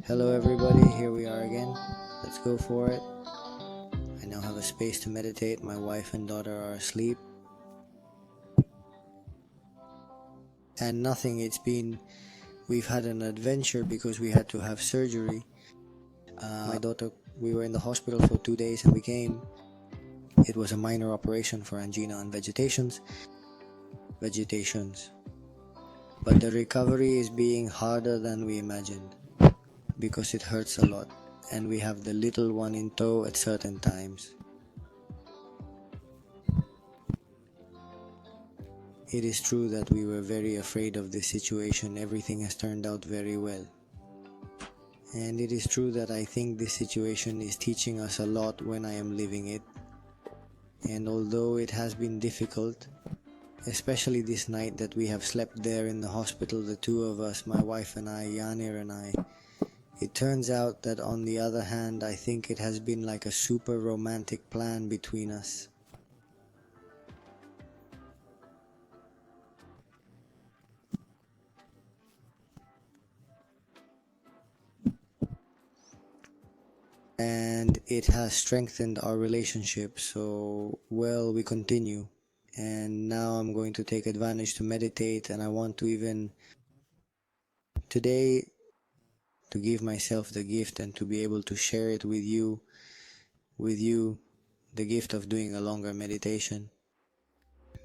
Hello everybody, here we are again. Let's go for it. I now have a space to meditate. My wife and daughter are asleep. And we've had an adventure because we had to have surgery. My daughter, we were in the hospital for 2 days and we came. It was a minor operation for angina and vegetations. But the recovery is being harder than we imagined because it hurts a lot and we have the little one in tow at certain times. It is true that we were very afraid of this situation. Everything has turned out very well. And it is true that I think this situation is teaching us a lot when I am living it. And although it has been difficult, especially this night that we have slept there in the hospital, the two of us, my wife and I, Yanir and I, it turns out that on the other hand, I think it has been like a super romantic plan between us. And it has strengthened our relationship, so well, we continue. And now I'm going to take advantage to meditate, and I want to even today to give myself the gift and to be able to share it with you, the gift of doing a longer meditation.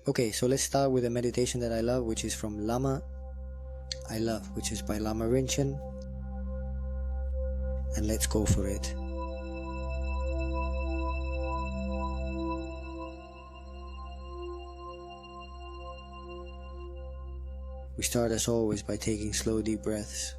Okay, so let's start with a meditation that I love, which is from Lama, which is by Lama Rinchen. And let's go for it. We start as always by taking slow deep breaths.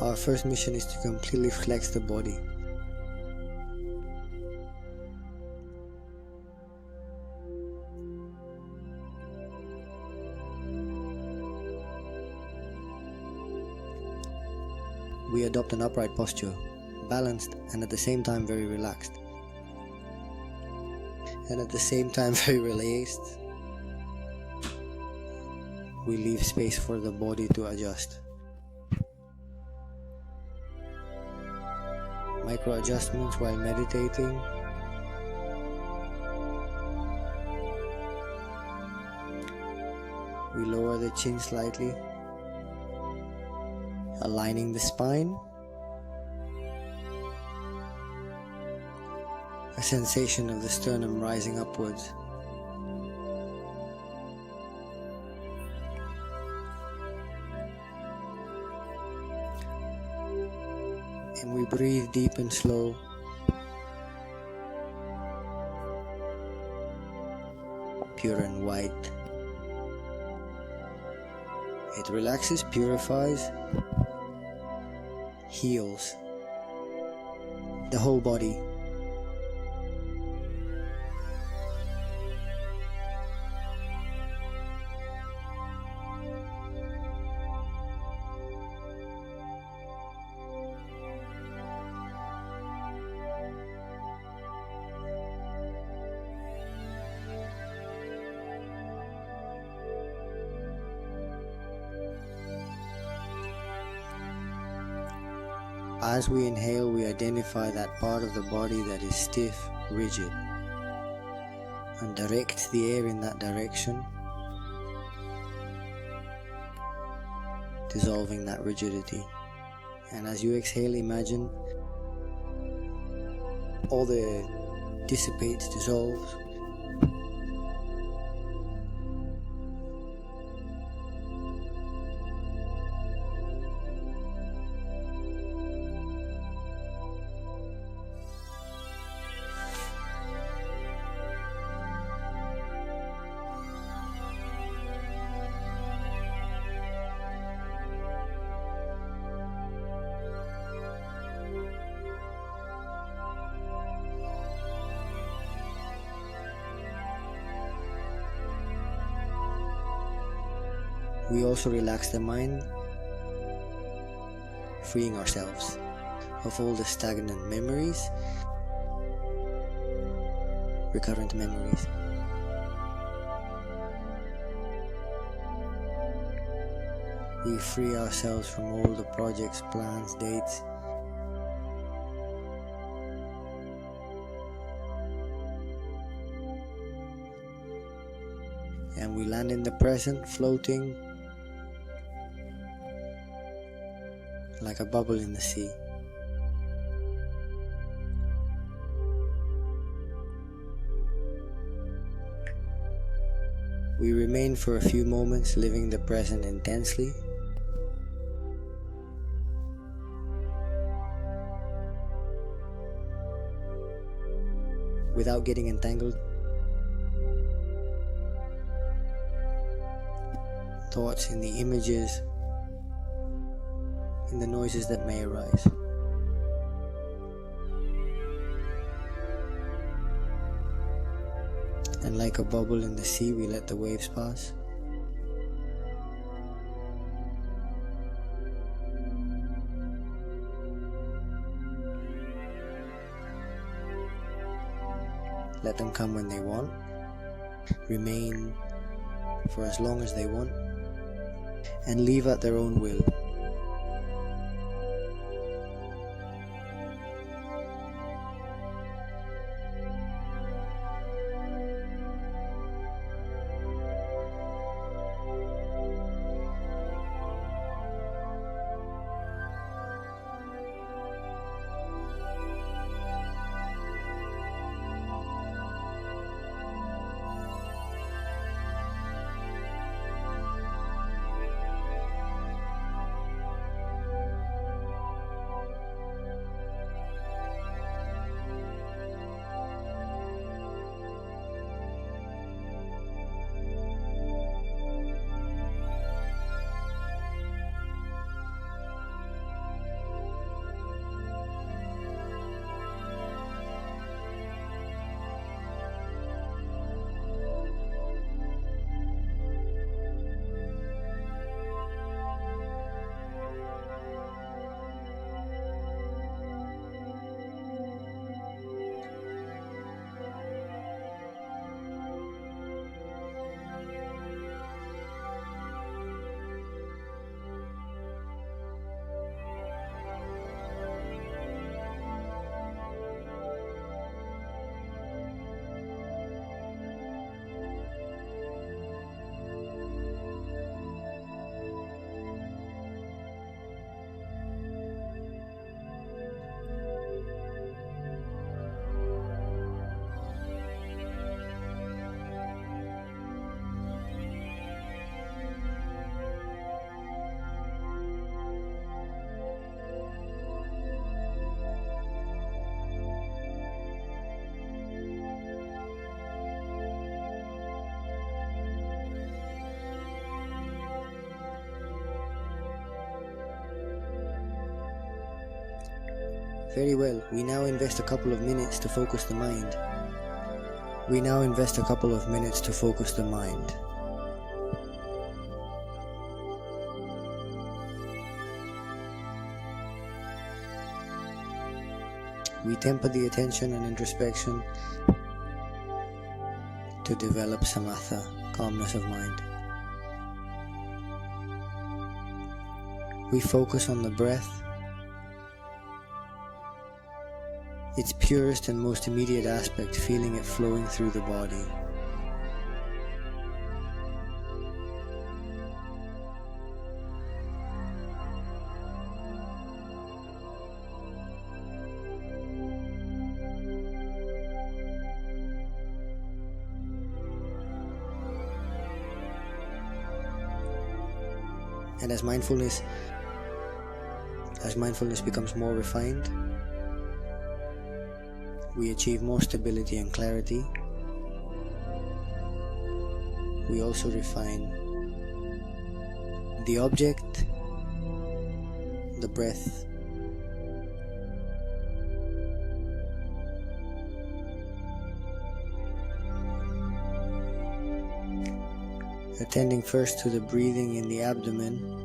Our first mission is to completely flex the body. We adopt an upright posture, balanced and at the same time very relaxed. And at the same time very relaxed. We leave space for the body to adjust. Micro adjustments while meditating. We lower the chin slightly, aligning the spine. A sensation of the sternum rising upwards. And we breathe deep and slow. Pure and white. It relaxes, purifies, heals the whole body. As we inhale, we identify that part of the body that is stiff, rigid, and direct the air in that direction, dissolving that rigidity. And as you exhale, imagine all the dissipates, dissolves. We also relax the mind, freeing ourselves. of all the stagnant memories, recurrent memories. We free ourselves from all the projects, plans, dates. And we land in the present, floating like a bubble in the sea. We remain for a few moments, living the present intensely. Without getting entangled. Thoughts in the images, in the noises that may arise. And like a bubble in the sea, we let the waves pass. Let them come when they want, remain for as long as they want, and leave at their own will. Very well, we now invest a couple of minutes to focus the mind. We now invest a couple of minutes to focus the mind. We temper the attention and introspection to develop samatha, calmness of mind. We focus on the breath, its purest and most immediate aspect, feeling it flowing through the body. And as mindfulness becomes more refined, we achieve more stability and clarity. We also refine the object, the breath, attending first to the breathing in the abdomen,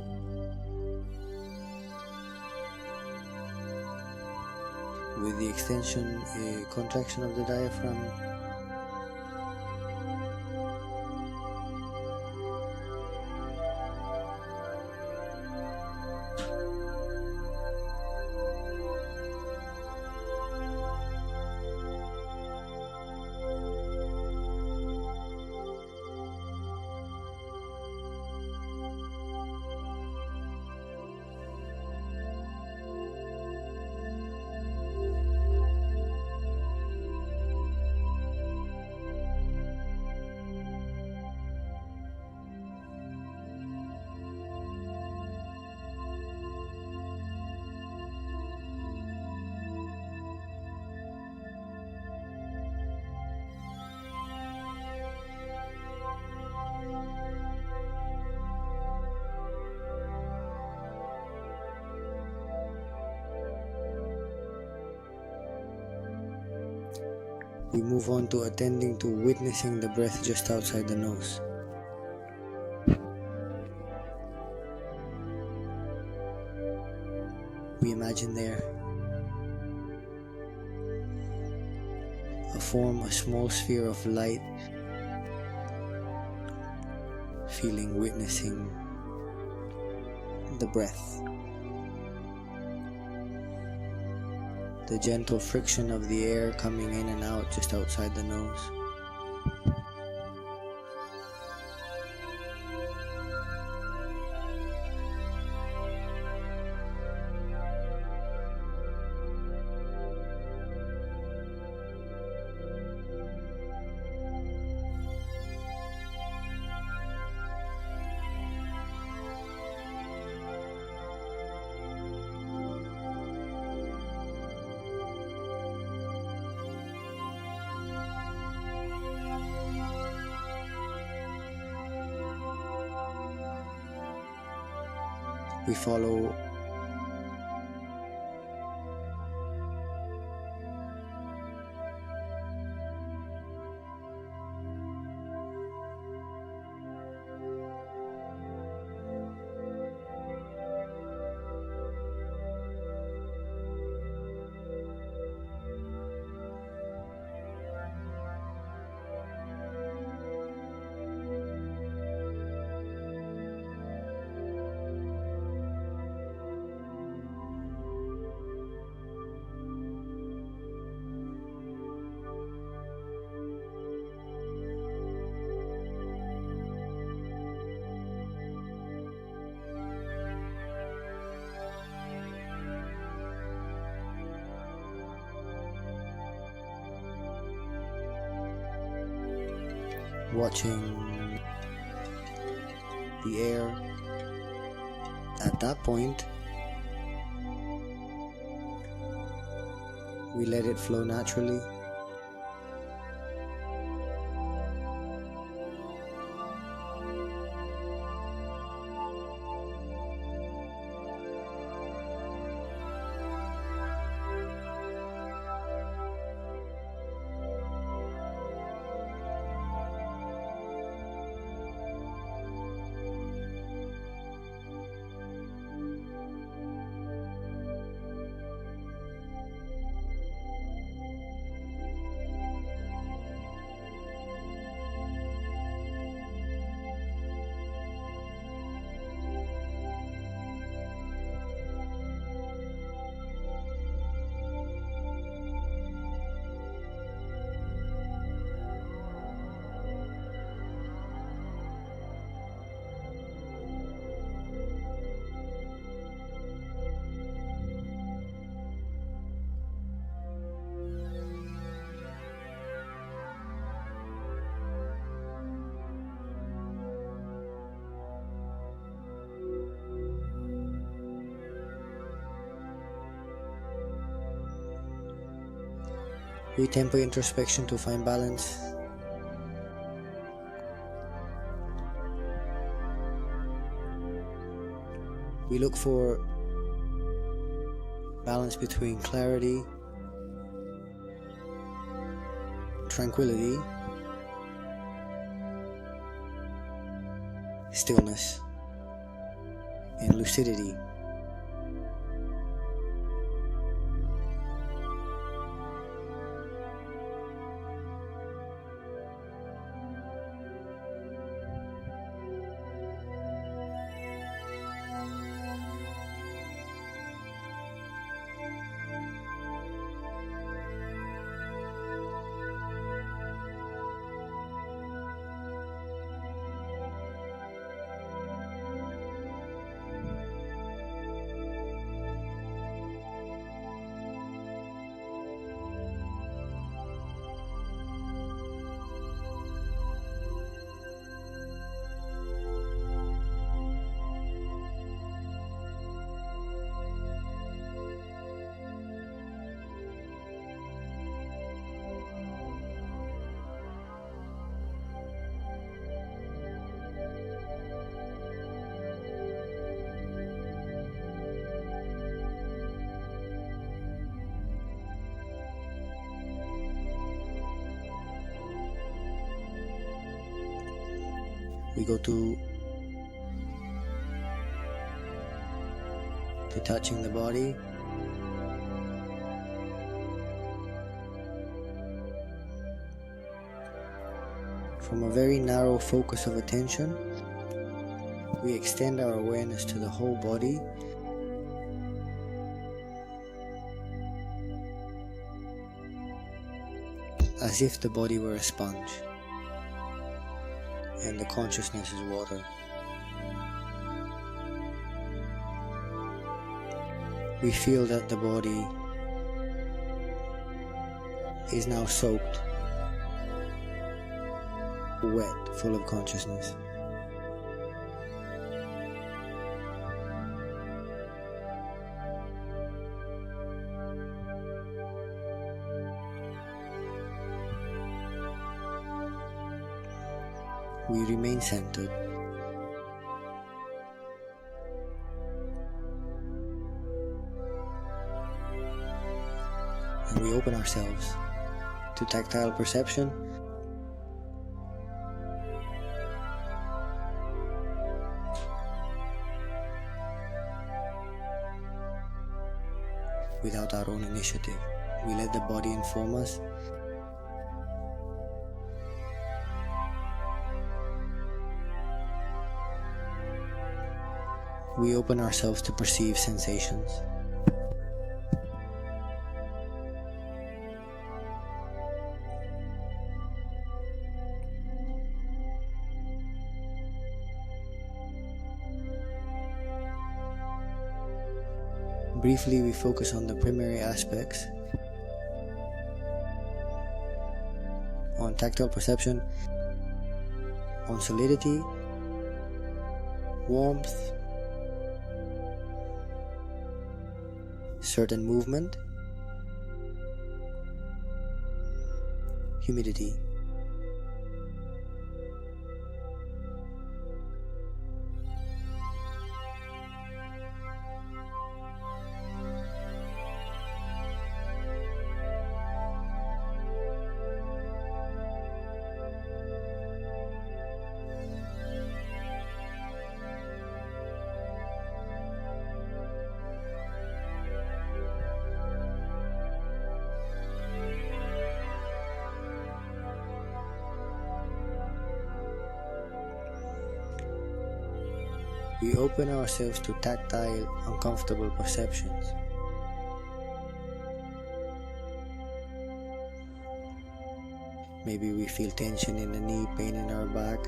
with the extension, contraction of the diaphragm. We move on to attending to witnessing the breath just outside the nose. We imagine there a small sphere of light, witnessing the breath. The gentle friction of the air coming in and out just outside the nose. We follow watching the air. At that point, we let it flow naturally. We temper introspection to find balance. We look for balance between clarity, tranquility, stillness, and lucidity. We go to touching the body, from a very narrow focus of attention. We extend our awareness to the whole body, as if the body were a sponge and the consciousness is water. We feel that the body is now soaked, wet, full of consciousness. We remain centered. And we open ourselves to tactile perception, without our own initiative. We let the body inform us. We open ourselves to perceive sensations. Briefly, we focus on the primary aspects, on tactile perception, on solidity, warmth, certain movement, humidity. We open ourselves to tactile, uncomfortable perceptions. Maybe we feel tension in the knee, pain in our back.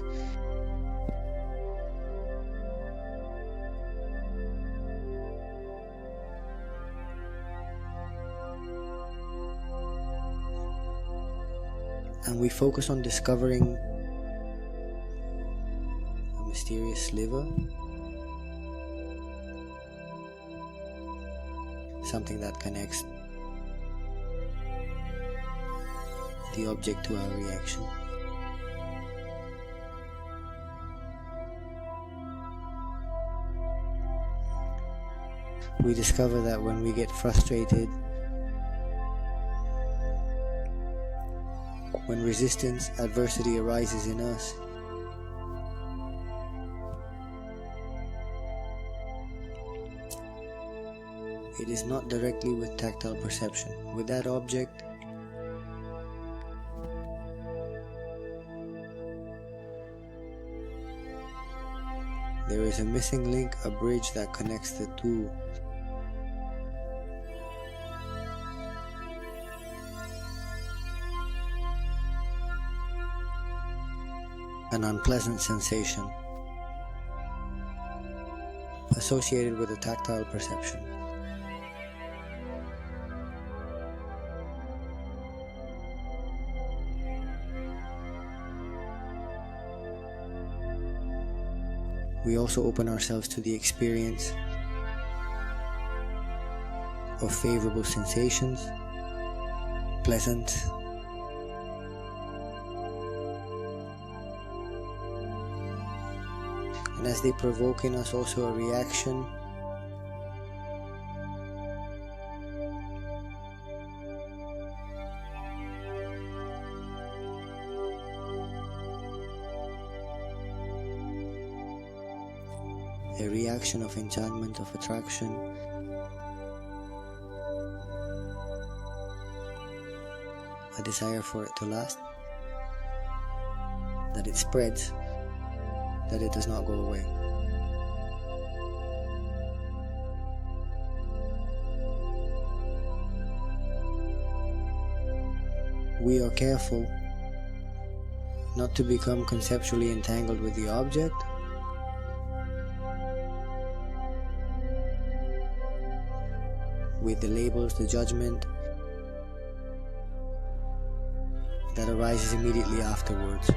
And we focus on discovering a mysterious sliver, something that connects the object to our reaction. We discover that when we get frustrated, when resistance, adversity arises in us, it is not directly with tactile perception. With that object, there is a missing link, a bridge that connects the two. An unpleasant sensation associated with a tactile perception. We also open ourselves to the experience of favorable sensations, pleasant, and as they provoke in us also a reaction, a reaction of enchantment, of attraction, a desire for it to last, that it spreads, that it does not go away. We are careful not to become conceptually entangled with the object, with the labels, the judgment that arises immediately afterwards.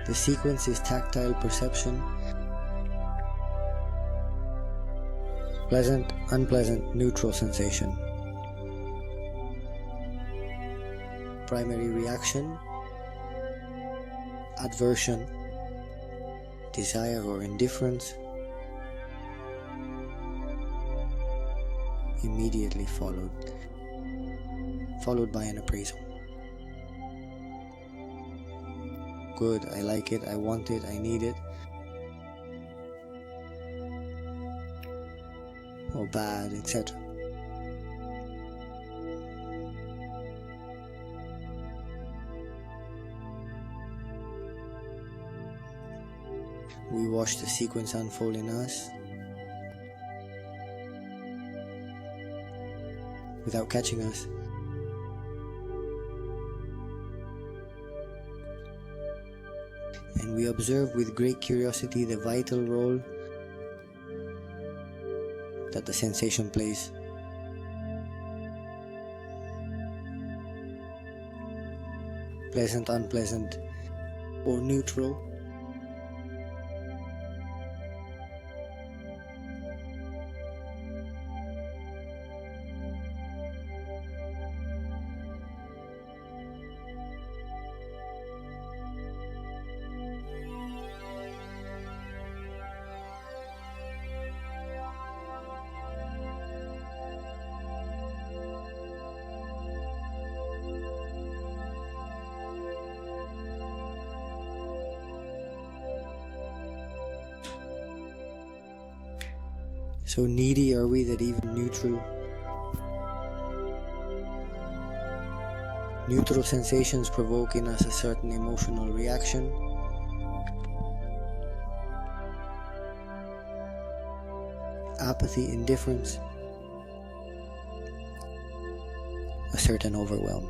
The sequence is tactile perception, pleasant, unpleasant, neutral sensation. Primary reaction, aversion, desire or indifference, immediately followed by an appraisal. Good, I like it, I want it, I need it. Or bad, etc. We watch the sequence unfold in us without catching us. And we observe with great curiosity the vital role that the sensation plays. Pleasant, unpleasant, or neutral. So needy are we that even neutral sensations provoke in us a certain emotional reaction. Apathy, indifference, a certain overwhelm.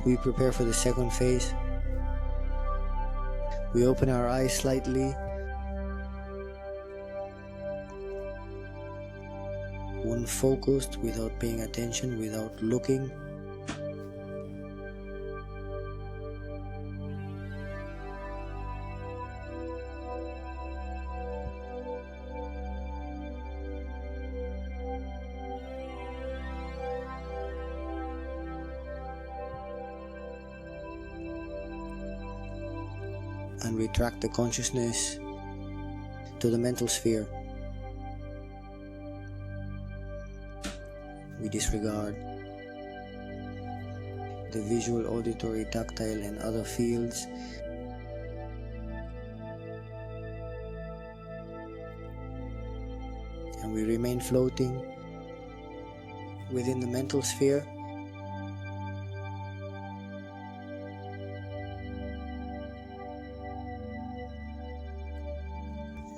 We prepare for the second phase. We open our eyes slightly. One focused, without paying attention, without looking. and retract the consciousness to the mental sphere. We disregard the visual, auditory, tactile, and other fields. And we remain floating within the mental sphere.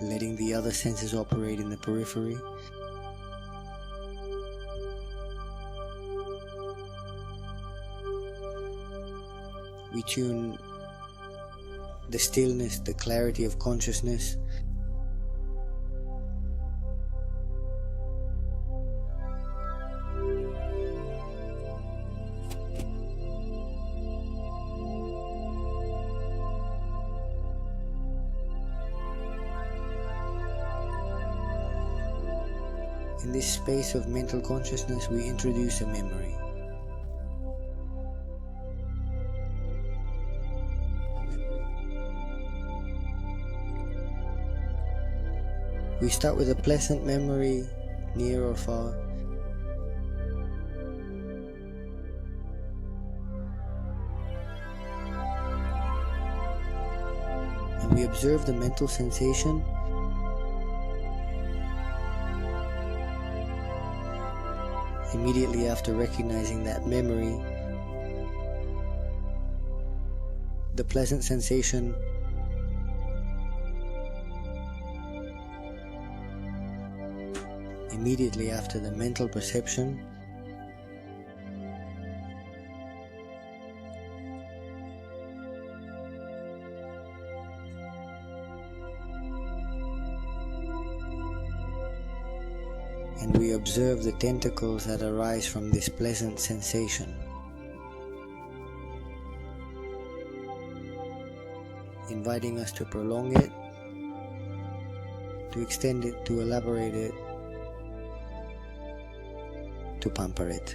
Letting the other senses operate in the periphery. We tune the stillness, the clarity of consciousness in this space of mental consciousness. We introduce a memory. We start with a pleasant memory, near or far. And we observe the mental sensation. Immediately after recognizing that memory, the pleasant sensation immediately after the mental perception, and we observe the tentacles that arise from this pleasant sensation, inviting us to prolong it, to extend it, to elaborate it, to pamper it.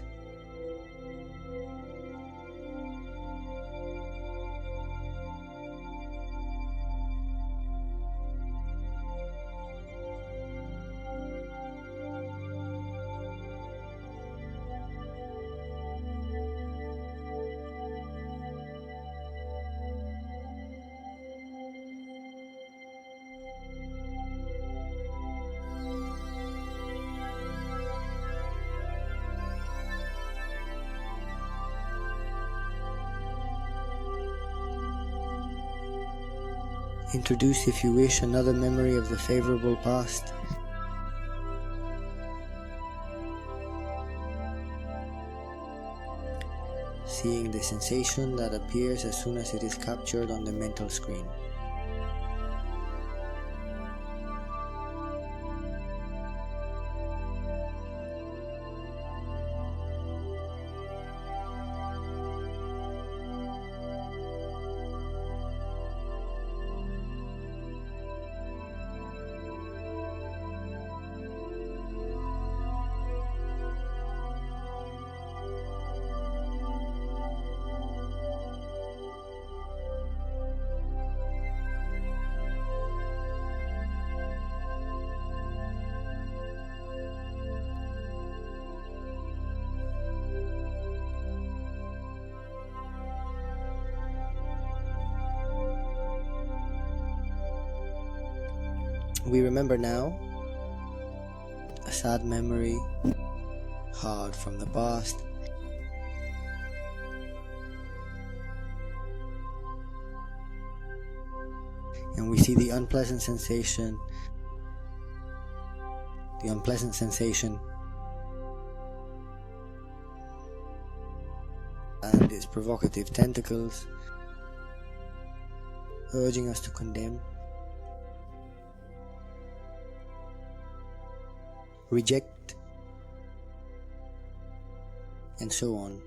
Introduce, if you wish, another memory of the favorable past. Seeing the sensation that appears as soon as it is captured on the mental screen. We remember now a sad memory, hard from the past. And we see the unpleasant sensation, and its provocative tentacles, urging us to condemn, reject, and so on.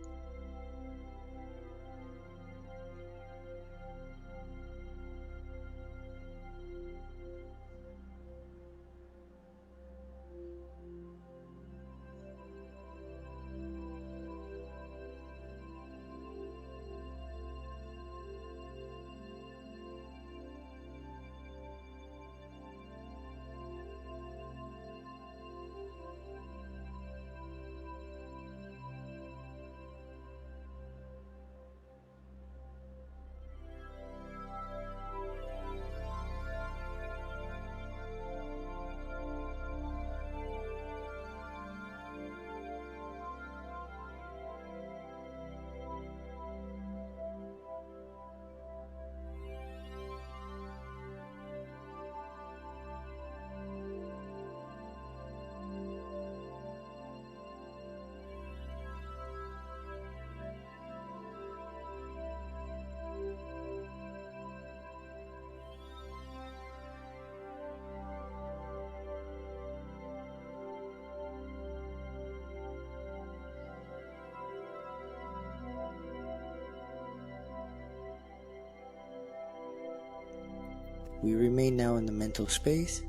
We remain now in the mental space.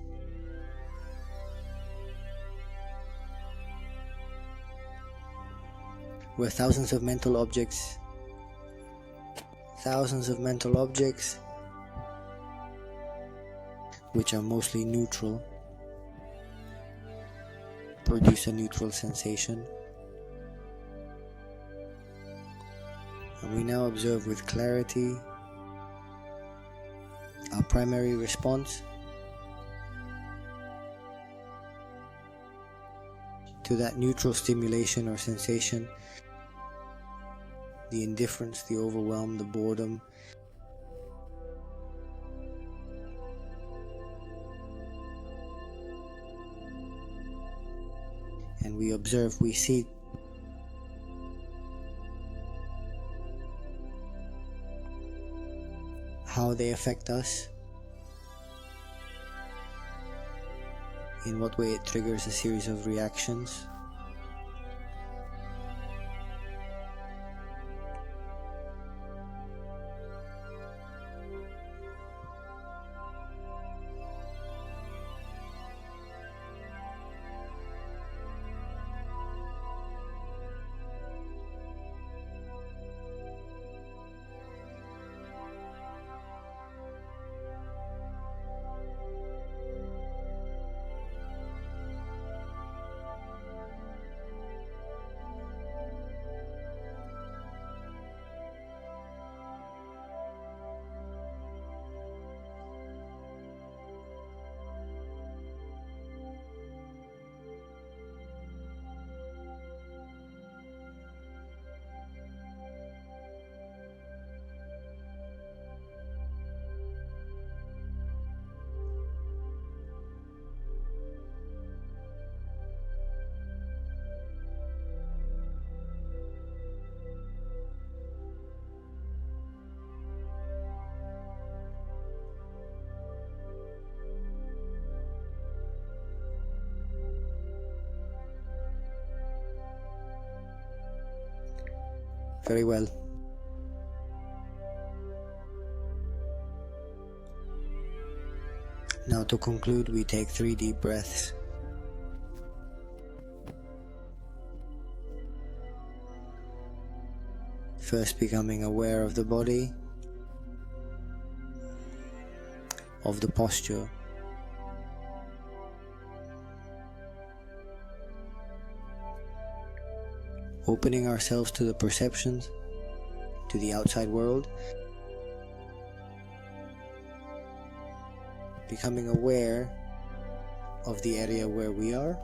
Where thousands of mental objects which are mostly neutral produce a neutral sensation. And we now observe with clarity our primary response to that neutral stimulation or sensation, the indifference, the overwhelm, the boredom. And we observe, we see how they affect us, in what way it triggers a series of reactions. Very well. Now to conclude, we take 3 deep breaths. First becoming aware of the body, of the posture. Opening ourselves to the perceptions, to the outside world. Becoming aware of the area where we are.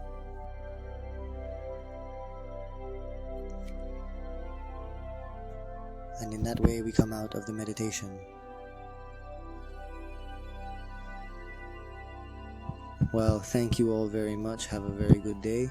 And in that way we come out of the meditation. Well, thank you all very much. Have a very good day.